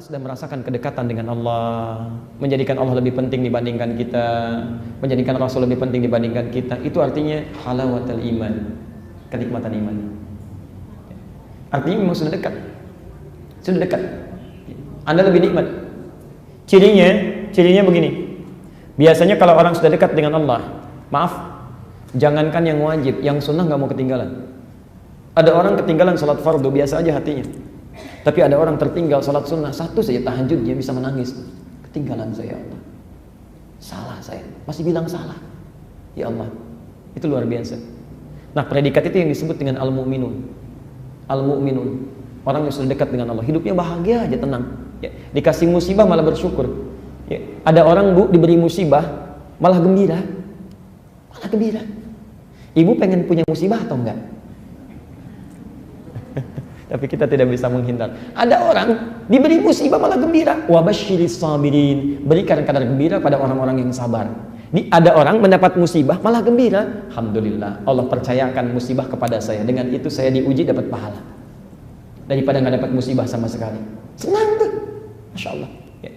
sudah merasakan kedekatan dengan Allah, menjadikan Allah lebih penting dibandingkan kita, menjadikan Rasul lebih penting dibandingkan kita, itu artinya halawatul iman, kenikmatan iman. Artinya memang sudah dekat. Anda lebih nikmat. Cirinya begini. Biasanya kalau orang sudah dekat dengan Allah, maaf, jangankan yang wajib, yang sunnah nggak mau ketinggalan. Ada orang ketinggalan salat fardu biasa aja hatinya, tapi ada orang tertinggal salat sunnah satu saja tahajudnya bisa menangis. Ketinggalan saya, Allah, salah saya, masih bilang salah, ya Allah, itu luar biasa. Nah, predikat itu yang disebut dengan al-mu'minun. Al-mu'minun, orang yang sudah dekat dengan Allah, hidupnya bahagia aja, tenang. Ya, dikasih musibah malah bersyukur. Ya, ada orang diberi musibah malah gembira. Ibu pengen punya musibah atau enggak? Tapi kita tidak bisa menghindar. Ada orang diberi musibah malah gembira. Wa basyiris sabirin, berikan kadar gembira pada orang-orang yang sabar. Ada orang mendapat musibah malah gembira. Alhamdulillah, Allah percayakan musibah kepada saya. Dengan itu saya diuji dapat pahala, daripada nggak dapat musibah sama sekali. Senang tuh, masya Allah. Ya.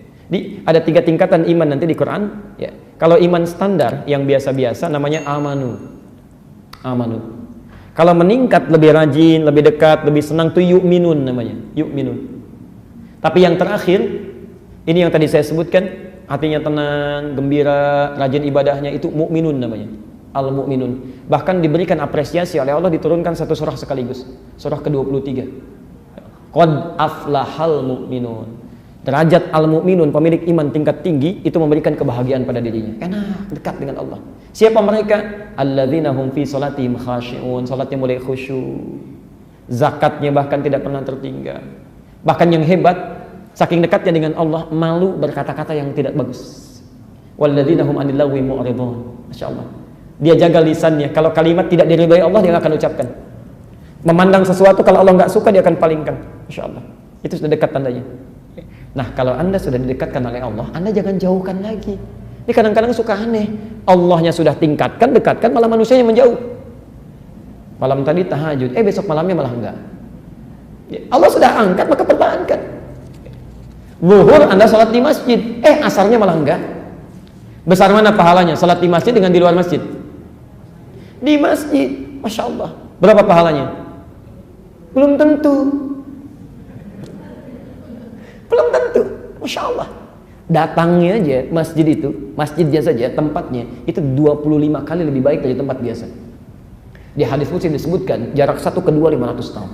Ada 3 tingkatan iman nanti di Quran. Ya. Kalau iman standar yang biasa-biasa namanya amanu. Kalau meningkat, lebih rajin, lebih dekat, lebih senang tuh yu'minun namanya. Yu'minun. Tapi yang terakhir, ini yang tadi saya sebutkan, hatinya tenang, gembira, rajin ibadahnya, itu mu'minun namanya. Al-mu'minun. Bahkan diberikan apresiasi oleh Allah, diturunkan satu surah sekaligus. Surah ke-23. Qad aflahal mu'minun. Derajat al-mu'minun, pemilik iman tingkat tinggi, itu memberikan kebahagiaan pada dirinya. Enak, dekat dengan Allah. Siapa mereka? Alladzina hum fi salatihim khashi'un. Salatnya mulai khusyuk. Zakatnya bahkan tidak pernah tertinggal. Bahkan yang hebat, saking dekatnya dengan Allah, malu berkata-kata yang tidak bagus. Walladzina hum 'anil lagwi mu'ridun. Masyaallah. Dia jaga lisannya. Kalau kalimat tidak diridhai Allah, dia enggak akan ucapkan. Memandang sesuatu, kalau Allah enggak suka, dia akan palingkan. Masyaallah. Itu sudah dekat tandanya. Nah, kalau Anda sudah didekatkan oleh Allah, Anda jangan jauhkan lagi. Ini kadang-kadang suka aneh. Allahnya sudah tingkatkan, dekatkan, malah manusianya menjauh. Malam tadi tahajud, besok malamnya malah enggak. Allah sudah angkat, maka pertahankan. Zuhur Anda salat di masjid, asarnya malah enggak. Besar mana pahalanya salat di masjid dengan di luar masjid? Di masjid, masya Allah. Berapa pahalanya? Belum tentu. Masya Allah. Datangnya aja masjid itu, masjidnya saja, tempatnya itu 25 kali lebih baik dari tempat biasa. Di hadis Muslim disebutkan jarak 1 ke 2 500 tahun,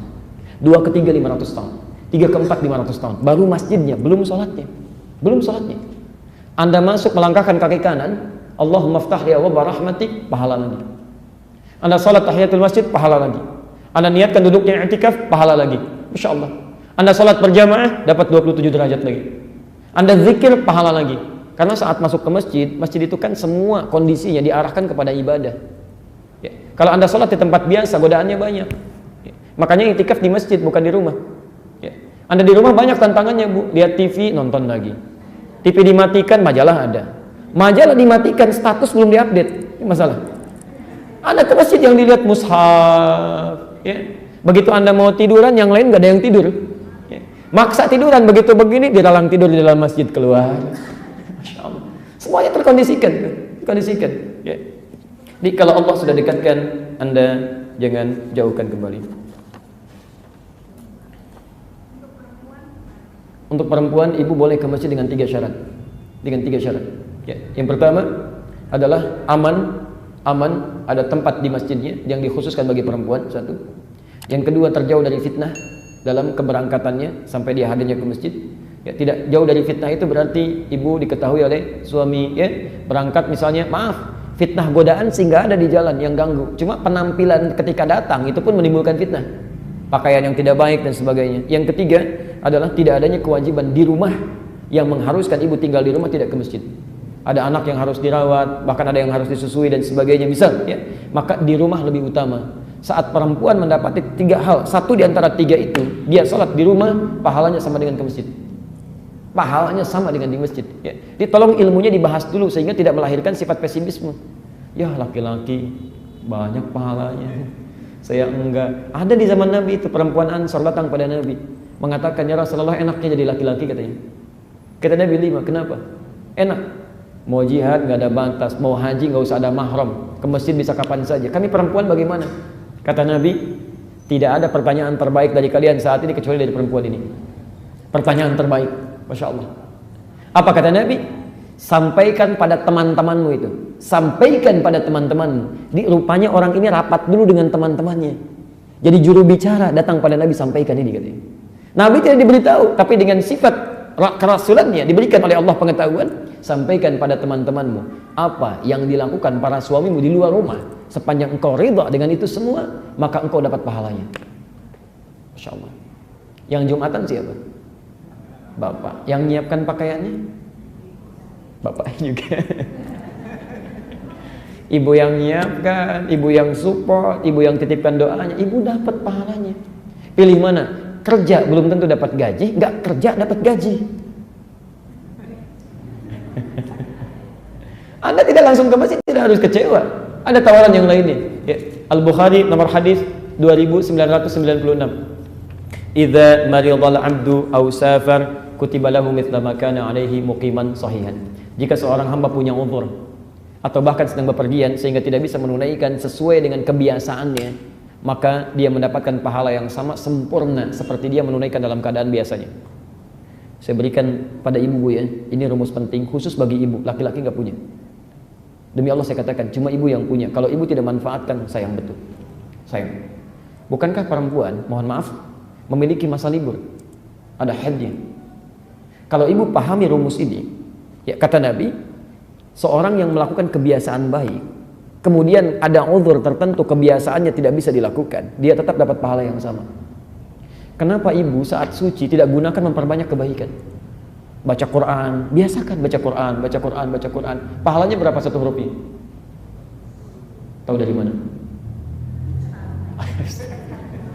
2 ke 3 500 tahun, 3 ke 4 500 tahun. Baru masjidnya, belum sholatnya. Anda masuk melangkahkan kaki kanan, Allahumma ftah li abwaaba rahmatik, pahala lagi. Anda sholat tahiyatul masjid, pahala lagi. Anda niatkan duduknya i'tikaf, pahala lagi. Masya Allah. Anda sholat berjamaah, dapat 27 derajat lagi. Anda zikir, pahala lagi. Karena saat masuk ke masjid, masjid itu kan semua kondisinya diarahkan kepada ibadah. Ya. Kalau Anda sholat di tempat biasa, godaannya banyak. Ya. Makanya i'tikaf di masjid, bukan di rumah. Ya. Anda di rumah banyak tantangannya, Bu. Lihat TV, nonton lagi. TV dimatikan, majalah ada. Majalah dimatikan, status belum diupdate. Ini masalah. Anda ke masjid yang dilihat mushaf. Ya. Begitu Anda mau tiduran, yang lain gak ada yang tidur. Maksa tiduran, begitu begini dilarang tidur di dalam masjid, keluar. Masya Allah. Semuanya terkondisikan. Ya. Jadi kalau Allah sudah dekatkan, Anda jangan jauhkan kembali. Untuk perempuan, ibu boleh ke masjid dengan 3 syarat. Ya. Yang pertama adalah aman, ada tempat di masjidnya yang dikhususkan bagi perempuan, 1. Yang kedua, terjauh dari fitnah dalam keberangkatannya sampai dia hadirnya ke masjid. Ya, tidak jauh dari fitnah itu berarti ibu diketahui oleh suami, ya, berangkat misalnya, fitnah godaan sehingga ada di jalan yang ganggu. Cuma penampilan ketika datang itu pun menimbulkan fitnah. Pakaian yang tidak baik dan sebagainya. Yang ketiga adalah tidak adanya kewajiban di rumah yang mengharuskan ibu tinggal di rumah tidak ke masjid. Ada anak yang harus dirawat, bahkan ada yang harus disusui dan sebagainya, misal, ya, maka di rumah lebih utama. Saat perempuan mendapati 3 hal, 1 di antara 3 itu, dia sholat di rumah, pahalanya sama dengan ke masjid. Di masjid. Ya. Jadi tolong ilmunya dibahas dulu sehingga tidak melahirkan sifat pesimisme. Ya, laki-laki banyak pahalanya, saya enggak. Ada di zaman Nabi itu perempuan Ansor datang pada Nabi. mengatakan, ya Rasulullah, enaknya jadi laki-laki katanya. Kata Nabi, 5, kenapa? Enak. Mau jihad nggak ada batas, mau haji nggak usah ada mahram, ke masjid bisa kapan saja. Kami perempuan bagaimana? Kata Nabi, tidak ada pertanyaan terbaik dari kalian saat ini kecuali dari perempuan ini. Pertanyaan terbaik, Masya Allah. Apa kata Nabi? Sampaikan pada teman-temanmu itu. Sampaikan pada teman-temanmu. Rupanya orang ini rapat dulu dengan teman-temannya. Jadi juru bicara datang pada Nabi, sampaikan ini katanya. Nabi tidak diberitahu, tapi dengan sifat kerasulannya diberikan oleh Allah pengetahuan. Sampaikan pada teman-temanmu apa yang dilakukan para suamimu di luar rumah. Sepanjang engkau ridha dengan itu semua, maka engkau dapat pahalanya. Masya Allah. Yang Jumatan siapa? Bapak. Yang menyiapkan pakaiannya? Bapak juga. Ibu yang menyiapkan, ibu yang support, ibu yang titipkan doanya, ibu dapat pahalanya. Pilih mana? Kerja belum tentu dapat gaji, nggak kerja dapat gaji. Anda tidak langsung ke masjid, tidak harus kecewa. Ada tawaran yang lainnya. Ya. Al-Bukhari nomor hadis 2996. Idza maridal 'abdu aw safar kutiba lahu mithla ma kana 'alaihi muqiman sahihan. Jika seorang hamba punya uzur atau bahkan sedang bepergian sehingga tidak bisa menunaikan sesuai dengan kebiasaannya, maka dia mendapatkan pahala yang sama sempurna seperti dia menunaikan dalam keadaan biasanya. Saya berikan pada ibu ya, ini rumus penting khusus bagi ibu, laki-laki nggak punya. Demi Allah saya katakan, cuma ibu yang punya. Kalau ibu tidak manfaatkan, sayang betul. Sayang. Bukankah perempuan, mohon maaf, memiliki masa libur? Ada haidnya. Kalau ibu pahami rumus ini, ya kata Nabi, seorang yang melakukan kebiasaan baik, kemudian ada uzur tertentu kebiasaannya tidak bisa dilakukan, dia tetap dapat pahala yang sama. Kenapa ibu saat suci tidak gunakan memperbanyak kebaikan? Baca Quran, biasakan baca Quran, baca Quran, baca Quran. Pahalanya berapa satu huruf ini? Tahu dari mana?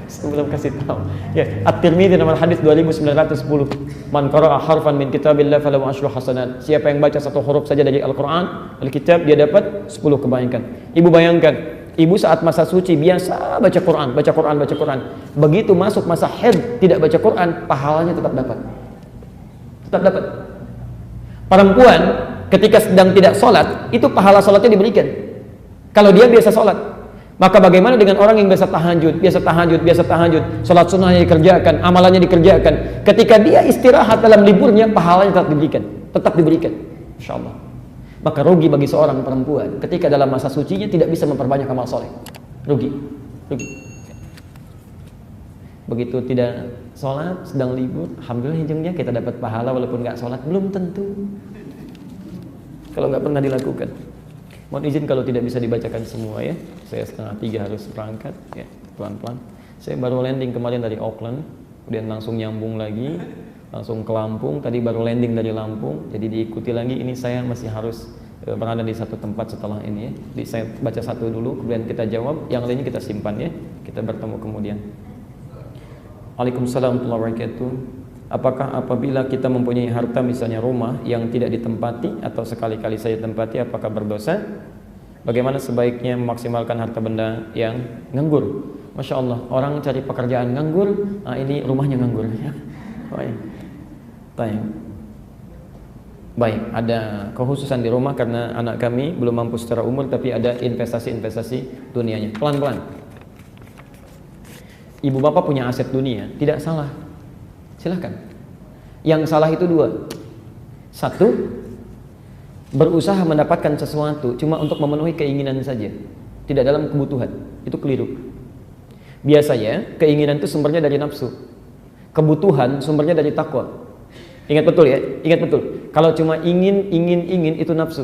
Saya belum kasih tahu. Ya, At-Tirmidzi nomor hadis 2910. Man qara'a harfan min kitabillah falahu asyru hasanat. Siapa yang baca satu huruf saja dari Al-Qur'an, Alkitab, dia dapat 10 kebaikan. Ibu bayangkan, ibu saat masa suci biasa baca Quran, baca Quran, baca Quran. Begitu masuk masa haid tidak baca Quran, pahalanya tetap dapat. Tetap dapat. Perempuan ketika sedang tidak sholat, itu pahala sholatnya diberikan. Kalau dia biasa sholat, maka bagaimana dengan orang yang biasa tahajud, sholat sunnahnya dikerjakan, amalannya dikerjakan. Ketika dia istirahat dalam liburnya, pahalanya tetap diberikan. Insya Allah. Maka rugi bagi seorang perempuan ketika dalam masa sucinya tidak bisa memperbanyak amal soleh. Rugi. Begitu tidak sholat, sedang libur, alhamdulillah ujungnya kita dapat pahala walaupun nggak sholat, belum tentu. Kalau nggak pernah dilakukan. Mohon izin kalau tidak bisa dibacakan semua ya. Saya 2:30 harus berangkat ya, pelan-pelan. Saya baru landing kemarin dari Auckland, kemudian langsung nyambung lagi, langsung ke Lampung. Tadi baru landing dari Lampung, jadi diikuti lagi. Ini saya masih harus berada di satu tempat setelah ini ya. Jadi saya baca satu dulu, kemudian kita jawab, yang lainnya kita simpan ya. Kita bertemu kemudian. Waalaikumsalam warahmatullahi wabarakatuh. Apakah apabila kita mempunyai harta misalnya rumah yang tidak ditempati atau sekali-kali saja tempati, apakah berdosa? Bagaimana sebaiknya memaksimalkan harta benda yang nganggur? Masya Allah, orang cari pekerjaan nganggur, nah ini rumahnya nganggur. Baik, ada kekhususan di rumah karena anak kami belum mampu secara umur, tapi ada investasi dunianya. Pelan-pelan. Ibu bapak punya aset dunia, tidak salah. Silahkan. Yang salah itu 2. 1, berusaha mendapatkan sesuatu cuma untuk memenuhi keinginan saja, tidak dalam kebutuhan. Itu keliru. Biasanya keinginan itu sumbernya dari nafsu, kebutuhan sumbernya dari takwa. Ingat betul ya, ingat betul. Kalau cuma ingin itu nafsu.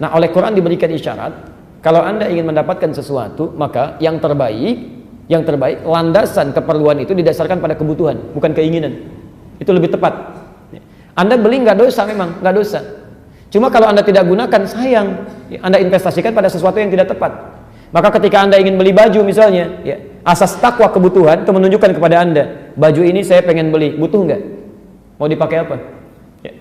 Nah, oleh Quran diberikan isyarat, kalau Anda ingin mendapatkan sesuatu, maka yang terbaik landasan keperluan itu didasarkan pada kebutuhan, bukan keinginan. Itu lebih tepat. Anda beli nggak dosa, memang nggak dosa. Cuma kalau Anda tidak gunakan, sayang. Anda investasikan pada sesuatu yang tidak tepat. Maka ketika Anda ingin beli baju misalnya, ya, asas takwa kebutuhan itu menunjukkan kepada Anda, baju ini saya pengen beli, butuh nggak? Mau dipakai apa? Ya.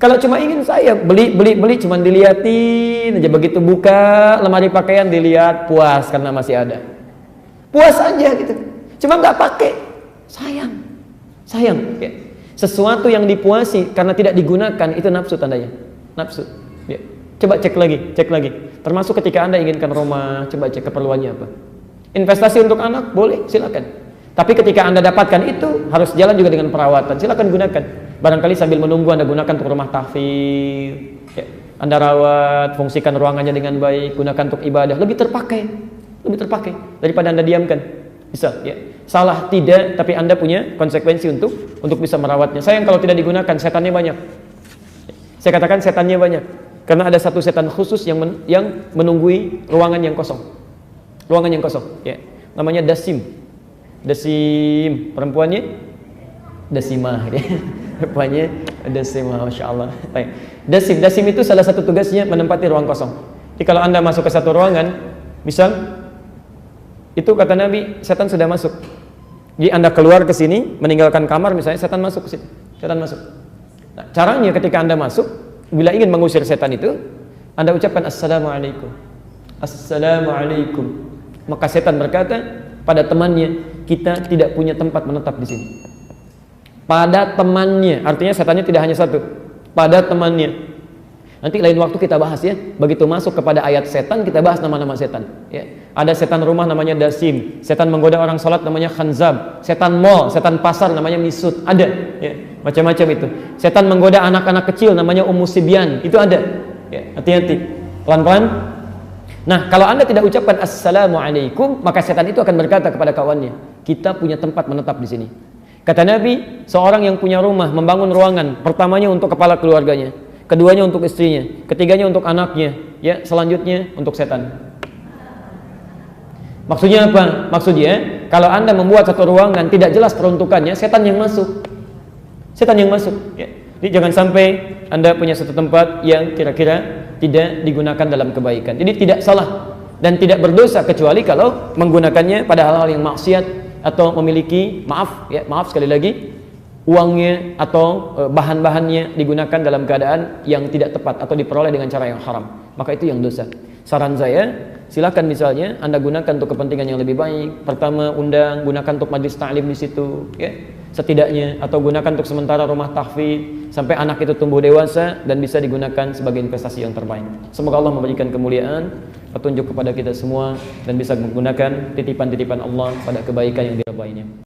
Kalau cuma ingin saya beli, cuma diliatin aja, begitu buka lemari pakaian dilihat, puas karena masih ada. Puas aja gitu, cuma nggak pakai. Sayang. Sayang. Ya. Sesuatu yang dipuasi karena tidak digunakan itu nafsu tandanya. Nafsu. Ya. Coba cek lagi. Termasuk ketika Anda inginkan rumah, coba cek keperluannya apa. Investasi untuk anak boleh, silakan. Tapi ketika Anda dapatkan itu harus jalan juga dengan perawatan. Silakan gunakan. Barangkali sambil menunggu Anda gunakan untuk rumah tahfidz. Ya. Anda rawat, fungsikan ruangannya dengan baik, gunakan untuk ibadah, lebih terpakai daripada Anda diamkan. Bisa, ya. Salah tidak, tapi Anda punya konsekuensi untuk bisa merawatnya. Sayang kalau tidak digunakan, setannya banyak. Saya katakan setannya banyak, karena ada satu setan khusus yang menunggui ruangan yang kosong. Ruangan yang kosong, ya. Namanya Dasim. Dasim, perempuannya Dasimah, ya. Rupanya Dasimah, Masya Allah. Dasim itu salah satu tugasnya menempati ruang kosong. Jadi kalau Anda masuk ke satu ruangan, misal itu kata Nabi, setan sudah masuk. Jadi Anda keluar ke sini, meninggalkan kamar misalnya, setan masuk ke situ. Setan masuk. Nah, caranya ketika Anda masuk, bila ingin mengusir setan itu, Anda ucapkan Assalamualaikum. Assalamualaikum. Maka setan berkata pada temannya, kita tidak punya tempat menetap di sini. Pada temannya, artinya setannya tidak hanya satu. Pada temannya. Nanti lain waktu kita bahas ya. Begitu masuk kepada ayat setan, kita bahas nama-nama setan. Ya. Ada setan rumah namanya Dasim, setan menggoda orang sholat namanya Khanzab, setan mall, setan pasar namanya Misut. Ada, ya. Macam-macam itu. Setan menggoda anak-anak kecil namanya Ummu Sibyan. Itu ada. Ya. Hati-hati. Pelan-pelan. Nah, kalau Anda tidak ucapkan Assalamualaikum, maka setan itu akan berkata kepada kawannya, kita punya tempat menetap di sini. Kata Nabi, seorang yang punya rumah membangun ruangan, pertamanya untuk kepala keluarganya, keduanya untuk istrinya, ketiganya untuk anaknya, ya, selanjutnya untuk setan. Maksudnya apa? Maksudnya, kalau Anda membuat satu ruangan tidak jelas peruntukannya, setan yang masuk. Setan yang masuk, ya. Jadi jangan sampai Anda punya satu tempat yang kira-kira tidak digunakan dalam kebaikan. Jadi tidak salah dan tidak berdosa kecuali kalau menggunakannya pada hal-hal yang maksiat atau memiliki maaf sekali lagi, uangnya atau bahan-bahannya digunakan dalam keadaan yang tidak tepat atau diperoleh dengan cara yang haram, maka itu yang dosa. Saran saya, silakan misalnya Anda gunakan untuk kepentingan yang lebih baik. Pertama, gunakan untuk majlis ta'lim di situ, ya, setidaknya, atau gunakan untuk sementara rumah tahfidz sampai anak itu tumbuh dewasa dan bisa digunakan sebagai investasi yang terbaik. Semoga Allah memberikan kemuliaan, petunjuk kepada kita semua dan bisa menggunakan titipan-titipan Allah pada kebaikan yang diridhoinya.